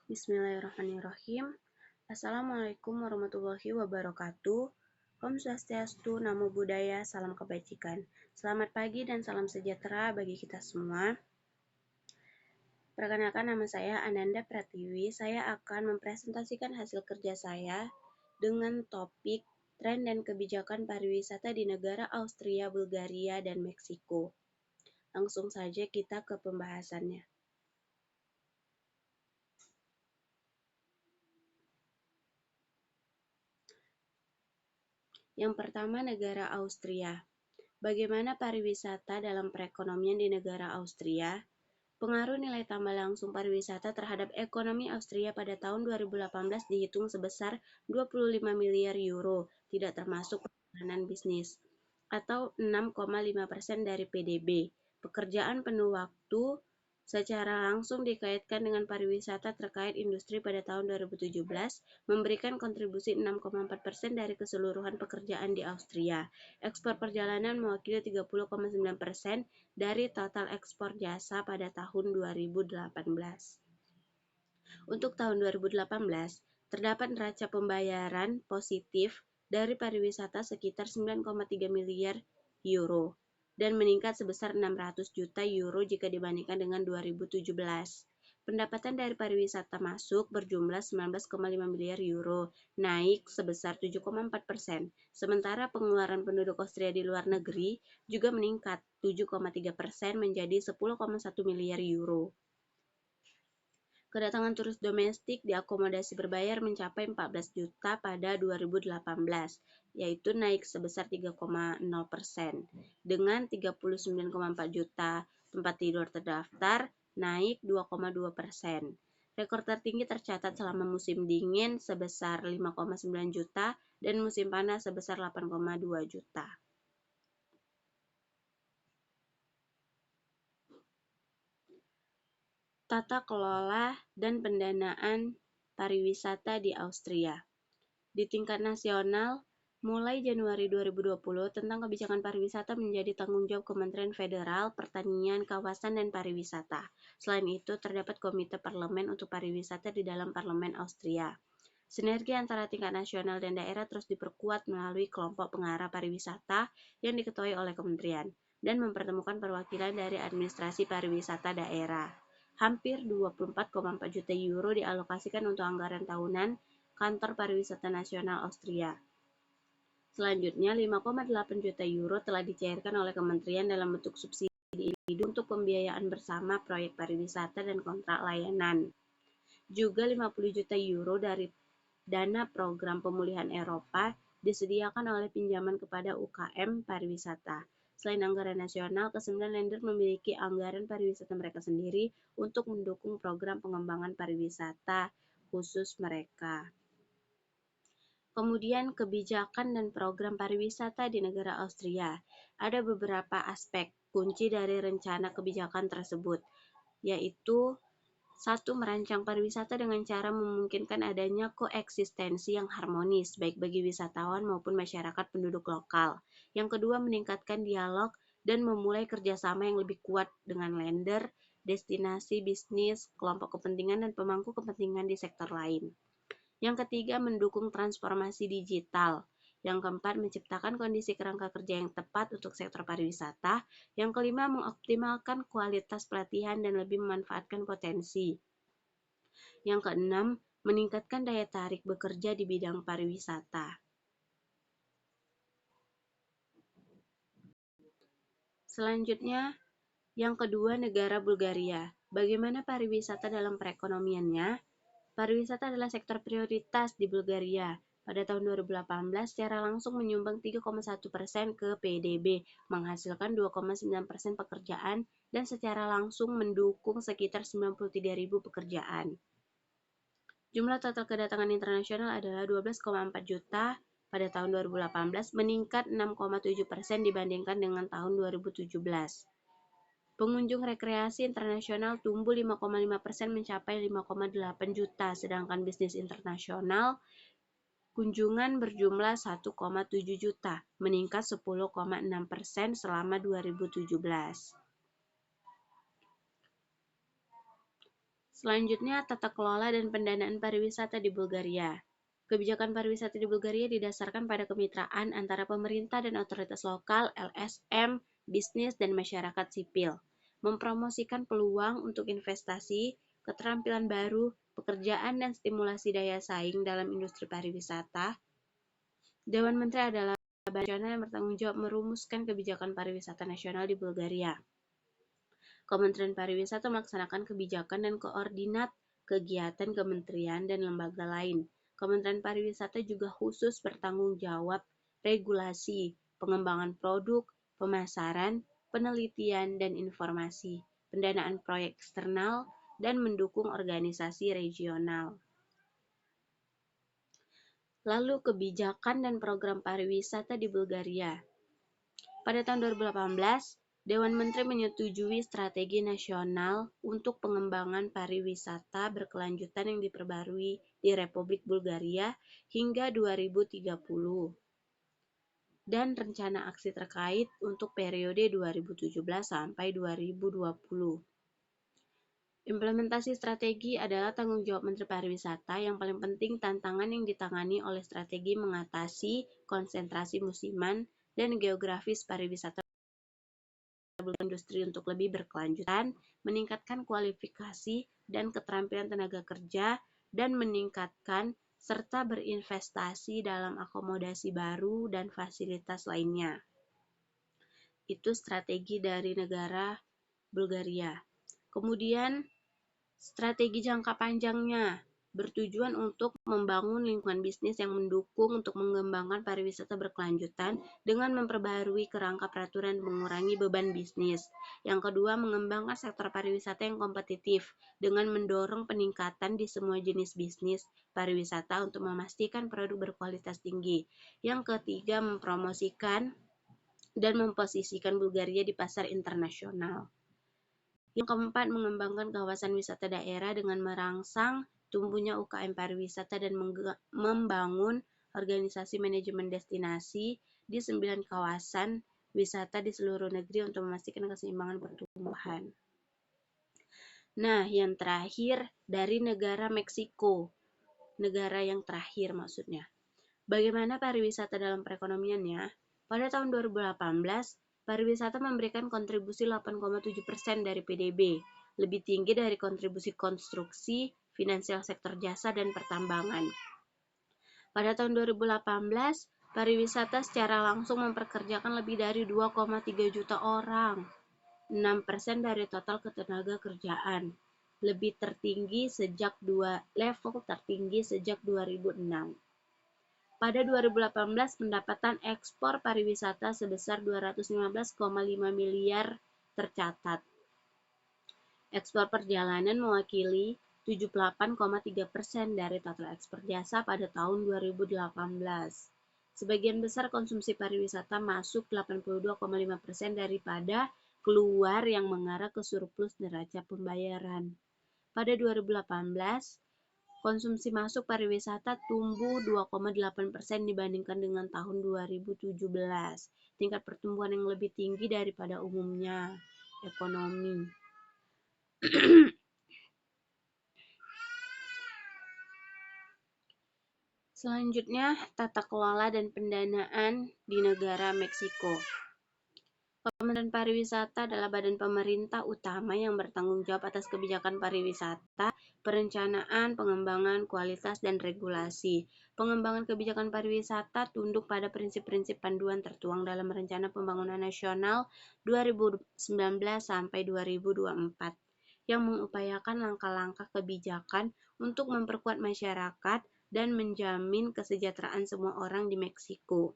Bismillahirrahmanirrahim. Assalamualaikum warahmatullahi wabarakatuh. Om Swastiastu, Namo Buddhaya, salam kebajikan. Selamat pagi dan salam sejahtera bagi kita semua. Perkenalkan, nama saya Ananda Pratiwi. Saya akan mempresentasikan hasil kerja saya dengan topik tren dan kebijakan pariwisata di negara Austria, Bulgaria, dan Meksiko. Langsung saja kita ke pembahasannya. Yang pertama, negara Austria. Bagaimana pariwisata dalam perekonomian di negara Austria? Pengaruh nilai tambah langsung pariwisata terhadap ekonomi Austria pada tahun 2018 dihitung sebesar 25 miliar euro, tidak termasuk perjalanan bisnis, atau 6,5% dari PDB. Pekerjaan penuh waktu secara langsung dikaitkan dengan pariwisata terkait industri pada tahun 2017, memberikan kontribusi 6,4% dari keseluruhan pekerjaan di Austria. Ekspor perjalanan mewakili 30,9% dari total ekspor jasa pada tahun 2018. Untuk tahun 2018, terdapat neraca pembayaran positif dari pariwisata sekitar 9,3 miliar euro dan meningkat sebesar 600 juta euro jika dibandingkan dengan 2017. Pendapatan dari pariwisata masuk berjumlah 19,5 miliar euro, naik sebesar 7,4%. Sementara pengeluaran penduduk Austria di luar negeri juga meningkat 7,3% menjadi 10,1 miliar euro. Kedatangan turis domestik di akomodasi berbayar mencapai 14 juta pada 2018, yaitu naik sebesar 3,0%. Dengan 39,4 juta tempat tidur terdaftar, naik 2,2%. Rekor tertinggi tercatat selama musim dingin sebesar 5,9 juta dan musim panas sebesar 8,2 juta. Tata kelola dan pendanaan pariwisata di Austria. Di tingkat nasional, mulai Januari 2020, tentang kebijakan pariwisata menjadi tanggung jawab Kementerian Federal Pertanian, Kawasan, dan Pariwisata. Selain itu, terdapat Komite Parlemen untuk Pariwisata di dalam Parlemen Austria. Sinergi antara tingkat nasional dan daerah terus diperkuat melalui kelompok pengarah pariwisata yang diketuai oleh kementerian dan mempertemukan perwakilan dari administrasi pariwisata daerah. Hampir 24,4 juta euro dialokasikan untuk anggaran tahunan Kantor Pariwisata Nasional Austria. Selanjutnya, 5,8 juta euro telah dicairkan oleh kementerian dalam bentuk subsidi individu untuk pembiayaan bersama proyek pariwisata dan kontrak layanan. Juga 50 juta euro dari dana program pemulihan Eropa disediakan oleh pinjaman kepada UKM pariwisata. Selain anggaran nasional, ke-9 lender memiliki anggaran pariwisata mereka sendiri untuk mendukung program pengembangan pariwisata khusus mereka. Kemudian kebijakan dan program pariwisata di negara Austria. Ada beberapa aspek kunci dari rencana kebijakan tersebut, yaitu 1. Merancang pariwisata dengan cara memungkinkan adanya koeksistensi yang harmonis, baik bagi wisatawan maupun masyarakat penduduk lokal. Yang kedua, meningkatkan dialog dan memulai kerjasama yang lebih kuat dengan lender, destinasi bisnis, kelompok kepentingan, dan pemangku kepentingan di sektor lain. Yang ketiga, mendukung transformasi digital. Yang keempat, menciptakan kondisi kerangka kerja yang tepat untuk sektor pariwisata. Yang kelima, mengoptimalkan kualitas pelatihan dan lebih memanfaatkan potensi. Yang keenam, meningkatkan daya tarik bekerja di bidang pariwisata. Selanjutnya, yang kedua, negara Bulgaria. Bagaimana pariwisata dalam perekonomiannya? Pariwisata adalah sektor prioritas di Bulgaria. Pada tahun 2018, secara langsung menyumbang 3,1% ke PDB, menghasilkan 2,9% pekerjaan, dan secara langsung mendukung sekitar 93.000 pekerjaan. Jumlah total kedatangan internasional adalah 12,4 juta pada tahun 2018, meningkat 6,7% dibandingkan dengan tahun 2017. Pengunjung rekreasi internasional tumbuh 5,5% mencapai 5,8 juta, sedangkan bisnis internasional kunjungan berjumlah 1,7 juta, meningkat 10,6% selama 2017. Selanjutnya, tata kelola dan pendanaan pariwisata di Bulgaria. Kebijakan pariwisata di Bulgaria didasarkan pada kemitraan antara pemerintah dan otoritas lokal, LSM, bisnis, dan masyarakat sipil, mempromosikan peluang untuk investasi, keterampilan baru, pekerjaan, dan stimulasi daya saing dalam industri pariwisata. Dewan Menteri adalah badan nasional yang bertanggung jawab merumuskan kebijakan pariwisata nasional di Bulgaria. Kementerian Pariwisata melaksanakan kebijakan dan koordinat kegiatan kementerian dan lembaga lain. Kementerian Pariwisata juga khusus bertanggung jawab regulasi, pengembangan produk, pemasaran, penelitian dan informasi, pendanaan proyek eksternal, dan mendukung organisasi regional. Lalu kebijakan dan program pariwisata di Bulgaria. Pada tahun 2018, Dewan Menteri menyetujui strategi nasional untuk pengembangan pariwisata berkelanjutan yang diperbarui di Republik Bulgaria hingga 2030 dan rencana aksi terkait untuk periode 2017 sampai 2020. Implementasi strategi adalah tanggung jawab Menteri Pariwisata. Yang paling penting, tantangan yang ditangani oleh strategi mengatasi konsentrasi musiman dan geografis pariwisata industri untuk lebih berkelanjutan, meningkatkan kualifikasi dan keterampilan tenaga kerja, dan meningkatkan serta berinvestasi dalam akomodasi baru dan fasilitas lainnya. Itu strategi dari negara Bulgaria. Kemudian, strategi jangka panjangnya bertujuan untuk membangun lingkungan bisnis yang mendukung untuk mengembangkan pariwisata berkelanjutan dengan memperbaharui kerangka peraturan dan mengurangi beban bisnis. Yang kedua, mengembangkan sektor pariwisata yang kompetitif dengan mendorong peningkatan di semua jenis bisnis pariwisata untuk memastikan produk berkualitas tinggi. Yang ketiga, mempromosikan dan memposisikan Bulgaria di pasar internasional. Yang keempat, mengembangkan kawasan wisata daerah dengan merangsang tumbuhnya UKM pariwisata dan membangun organisasi manajemen destinasi di 9 kawasan wisata di seluruh negeri untuk memastikan keseimbangan pertumbuhan. Nah, yang terakhir dari negara Meksiko. Negara yang terakhir maksudnya. Bagaimana pariwisata dalam perekonomiannya? Pada tahun 2018, pariwisata memberikan kontribusi 8,7% dari PDB, lebih tinggi dari kontribusi konstruksi, finansial sektor jasa, dan pertambangan. Pada tahun 2018, pariwisata secara langsung mempekerjakan lebih dari 2,3 juta orang, 6% dari total ketenaga kerjaan, level tertinggi sejak 2006. Pada 2018, pendapatan ekspor pariwisata sebesar 215,5 miliar tercatat. Ekspor perjalanan mewakili 78,3% dari total ekspor jasa pada tahun 2018. Sebagian besar konsumsi pariwisata masuk 82,5% daripada keluar yang mengarah ke surplus neraca pembayaran. Pada 2018, konsumsi masuk pariwisata tumbuh 2,8% dibandingkan dengan tahun 2017, tingkat pertumbuhan yang lebih tinggi daripada umumnya ekonomi. Selanjutnya, tata kelola dan pendanaan di negara Meksiko. Kementerian Pariwisata adalah badan pemerintah utama yang bertanggung jawab atas kebijakan pariwisata, perencanaan, pengembangan, kualitas, dan regulasi. Pengembangan kebijakan pariwisata tunduk pada prinsip-prinsip panduan tertuang dalam Rencana Pembangunan Nasional 2019 sampai 2024 yang mengupayakan langkah-langkah kebijakan untuk memperkuat masyarakat dan menjamin kesejahteraan semua orang di Meksiko.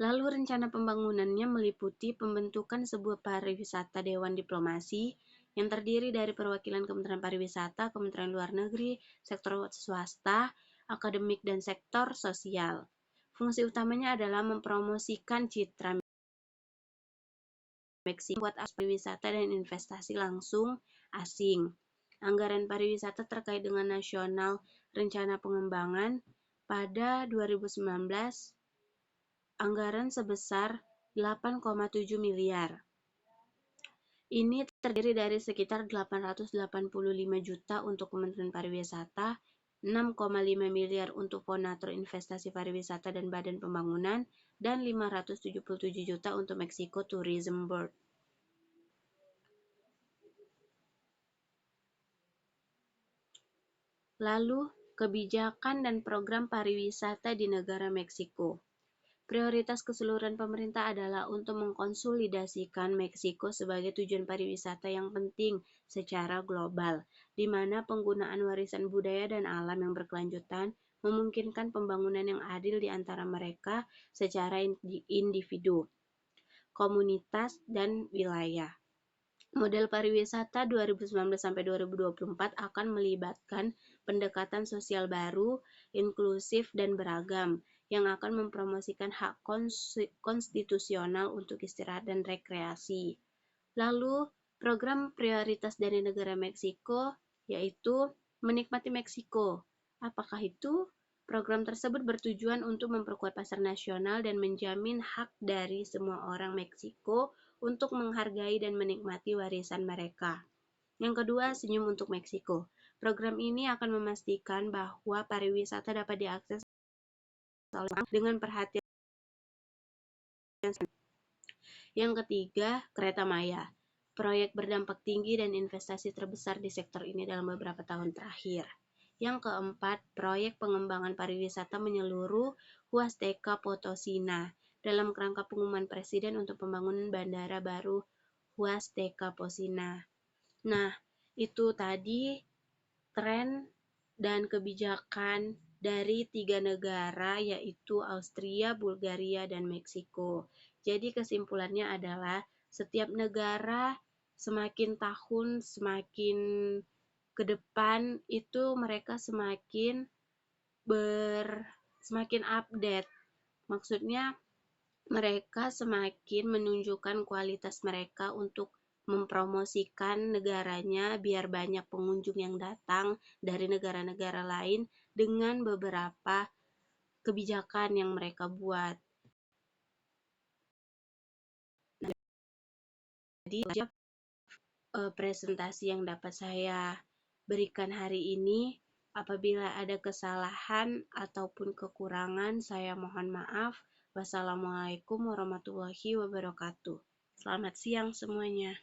Lalu rencana pembangunannya meliputi pembentukan sebuah pariwisata dewan diplomasi yang terdiri dari perwakilan Kementerian Pariwisata, Kementerian Luar Negeri, sektor swasta, akademik, dan sektor sosial. Fungsi utamanya adalah mempromosikan citra Meksiko buat pariwisata dan investasi langsung asing. Anggaran pariwisata terkait dengan nasional rencana pengembangan pada 2019 anggaran sebesar 8,7 miliar. Ini terdiri dari sekitar 885 juta untuk Kementerian Pariwisata, 6,5 miliar untuk Fonator Investasi Pariwisata dan Badan Pembangunan, dan 577 juta untuk Meksiko Tourism Board. Lalu, kebijakan dan program pariwisata di negara Meksiko. Prioritas keseluruhan pemerintah adalah untuk mengkonsolidasikan Meksiko sebagai tujuan pariwisata yang penting secara global, di mana penggunaan warisan budaya dan alam yang berkelanjutan memungkinkan pembangunan yang adil di antara mereka secara individu, komunitas, dan wilayah. Model pariwisata 2019-2024 akan melibatkan pendekatan sosial baru, inklusif, dan beragam, yang akan mempromosikan hak konstitusional untuk istirahat dan rekreasi. Lalu, program prioritas dari negara Meksiko yaitu Menikmati Meksiko. Apakah itu? Program tersebut bertujuan untuk memperkuat pasar nasional dan menjamin hak dari semua orang Meksiko untuk menghargai dan menikmati warisan mereka. Yang kedua, Senyum untuk Meksiko. Program ini akan memastikan bahwa pariwisata dapat diakses dengan perhatian. Yang ketiga, Kereta Maya. Proyek berdampak tinggi dan investasi terbesar di sektor ini dalam beberapa tahun terakhir. Yang keempat, proyek pengembangan pariwisata menyeluruh Huasteca Potosina dalam kerangka pengumuman Presiden untuk pembangunan bandara baru Huasteca Potosina. Nah, itu tadi tren dan kebijakan dari 3 negara, yaitu Austria, Bulgaria, dan Meksiko. Jadi kesimpulannya adalah setiap negara semakin tahun, semakin ke depan itu mereka semakin update. Maksudnya mereka semakin menunjukkan kualitas mereka untuk mempromosikan negaranya biar banyak pengunjung yang datang dari negara-negara lain dengan beberapa kebijakan yang mereka buat. Jadi presentasi yang dapat saya berikan hari ini. Apabila ada kesalahan ataupun kekurangan, saya mohon maaf. Wassalamualaikum warahmatullahi wabarakatuh. Selamat siang semuanya.